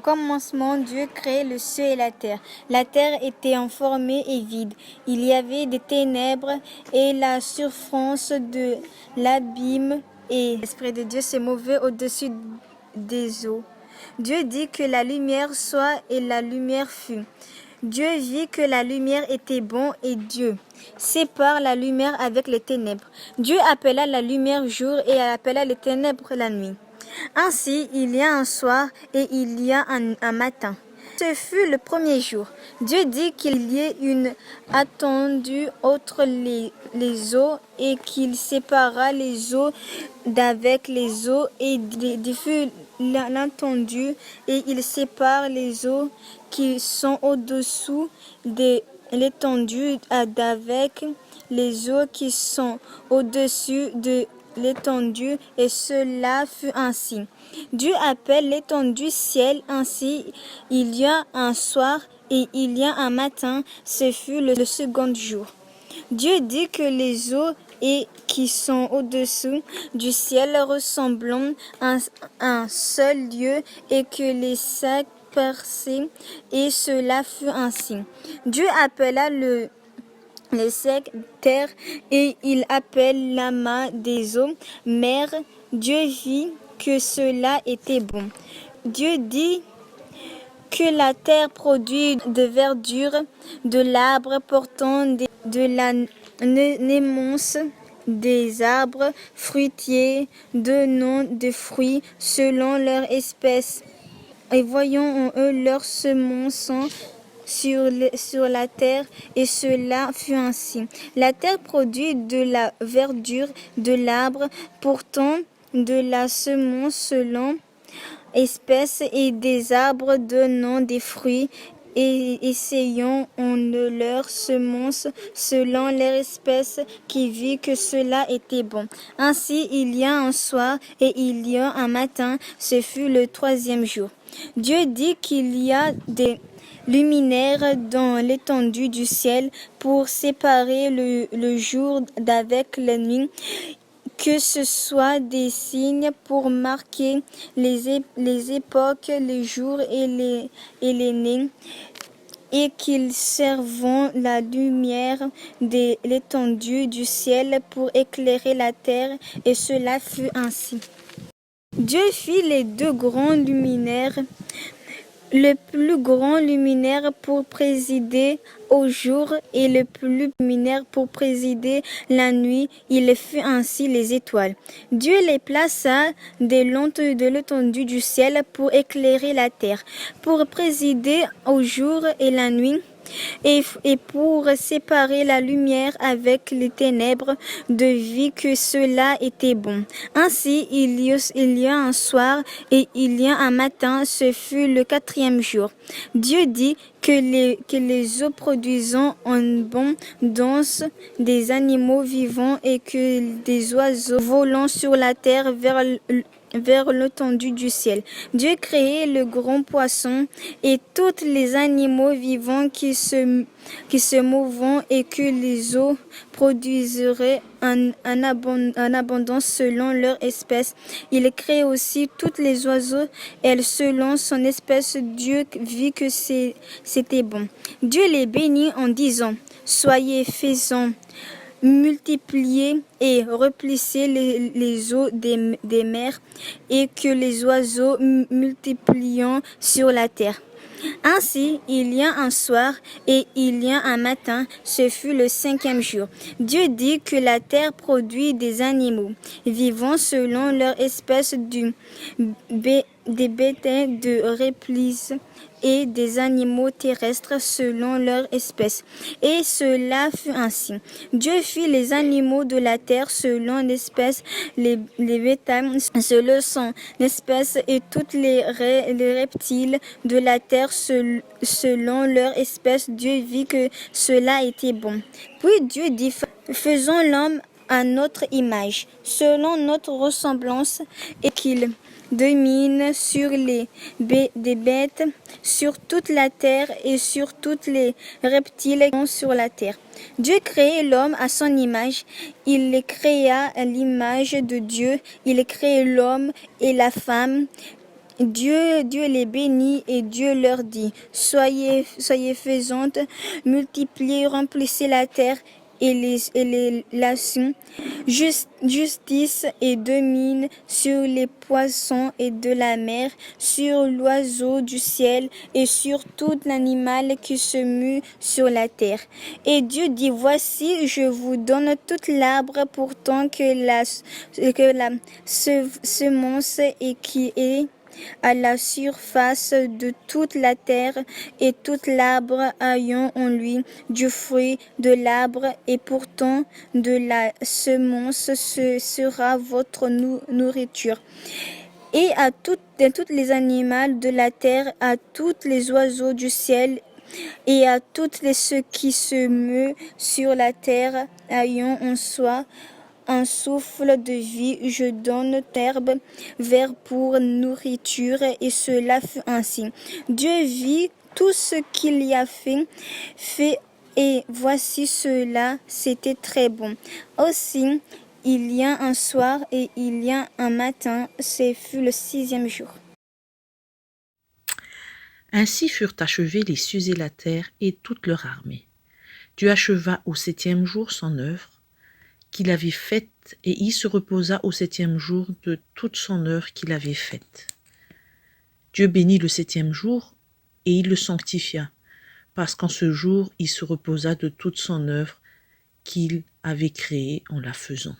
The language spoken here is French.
commencement, Dieu crée le ciel et la terre. La terre était informée et vide. Il y avait des ténèbres et la surface de l'abîme, et l'Esprit de Dieu se mouvait au-dessus des eaux. Dieu dit que la lumière soit, et la lumière fut. Dieu vit que la lumière était bon, et Dieu sépare la lumière avec les ténèbres. Dieu appela la lumière jour et appela les ténèbres la nuit. Ainsi, il y a un soir et il y a un matin. Ce fut le premier jour. Dieu dit qu'il y ait une étendue entre les eaux et qu'il sépara les eaux d'avec les eaux, et il fut l'étendue et il sépare les eaux qui sont au-dessous de l'étendue d'avec les eaux qui sont au-dessus de l'étendue, et cela fut ainsi. Dieu appelle l'étendue ciel. Ainsi, il y a un soir et il y a un matin. Ce fut le second jour. Dieu dit que les eaux et qui sont au-dessous du ciel ressemblant à un seul lieu, et que les sacs percés, et cela fut ainsi. Dieu appela les secs terre, et il appelle l'amas des eaux mer. Dieu vit que cela était bon. Dieu dit que la terre produit de verdure, de l'arbre portant de la némence, des arbres fruitiers, de noms de fruits selon leur espèce. Et voyons en eux leur semence sur la terre, et cela fut ainsi. La terre produit de la verdure, de l'arbre portant de la semence selon espèce, et des arbres donnant des fruits, et essayant en leur semence selon leur espèce, qui vit que cela était bon. Ainsi il y a un soir et il y a un matin. Ce fut le troisième jour. Dieu dit qu'il y a des luminaires dans l'étendue du ciel pour séparer le jour d'avec la nuit, que ce soit des signes pour marquer les époques, les jours et les nés, et qu'ils servent la lumière de l'étendue du ciel pour éclairer la terre, et cela fut ainsi. Dieu fit les deux grands luminaires, le plus grand luminaire pour présider au jour et le plus luminaire pour présider la nuit. Il fut ainsi les étoiles. Dieu les plaça de l'étendue du ciel pour éclairer la terre, pour présider au jour et la nuit, et pour séparer la lumière avec les ténèbres. De vie que cela était bon. Ainsi il y a un soir et il y a un matin. Ce fut le quatrième jour. Dieu dit que les eaux produisant en abondance, des animaux vivants, et que des oiseaux volant sur la terre vers l'étendue du ciel. Dieu créait le grand poisson et tous les animaux vivants qui se mouvent, et que les eaux produiseraient en abondance selon leur espèce. Il crée aussi tous les oiseaux, elles selon son espèce. Dieu vit que c'était bon. Dieu les bénit en disant: soyez féconds, multipliez et remplissez les eaux des mers, et que les oiseaux multipliant sur la terre. Ainsi il y a un soir et il y a un matin. Ce fut le cinquième jour. Dieu dit que la terre produit des animaux vivants selon leur espèce, des bétails de reptiles et des animaux terrestres selon leur espèce. Et cela fut ainsi. Dieu fit les animaux de la terre selon l'espèce, les bétails selon son espèce, et tous les reptiles de la terre selon leur espèce. Dieu vit que cela était bon. Puis Dieu dit: faisons l'homme à notre image, selon notre ressemblance, et qu'il domine sur des bêtes, sur toute la terre, et sur tous les reptiles qui sont sur la terre. Dieu créa l'homme à son image. Il les créa à l'image de Dieu. Il créa l'homme et la femme. Dieu les bénit et Dieu leur dit, soyez faisantes, multipliez, remplissez la terre et les nations, justice et domine sur les poissons et de la mer, sur l'oiseau du ciel et sur tout l'animal qui se mue sur la terre. Et Dieu dit, voici, je vous donne tout l'arbre pourtant que la semence et qui est à la surface de toute la terre, et tout l'arbre ayant en lui du fruit de l'arbre, et pourtant de la semence, ce sera votre nourriture. Et à toutes les animaux de la terre, à tous les oiseaux du ciel, et à toutes les ceux qui se meuvent sur la terre, ayant en soi un souffle de vie, je donne l'herbe verte pour nourriture, et cela fut ainsi. Dieu vit tout ce qu'il y a fait, et voici cela, c'était très bon. Aussi, il y a un soir et il y a un matin, ce fut le 6e jour. Ainsi furent achevés les cieux et la terre et toute leur armée. Dieu acheva au 7e jour son œuvre qu'il avait faite, et il se reposa au 7e jour de toute son œuvre qu'il avait faite. Dieu bénit le 7e jour, et il le sanctifia, parce qu'en ce jour il se reposa de toute son œuvre qu'il avait créée en la faisant.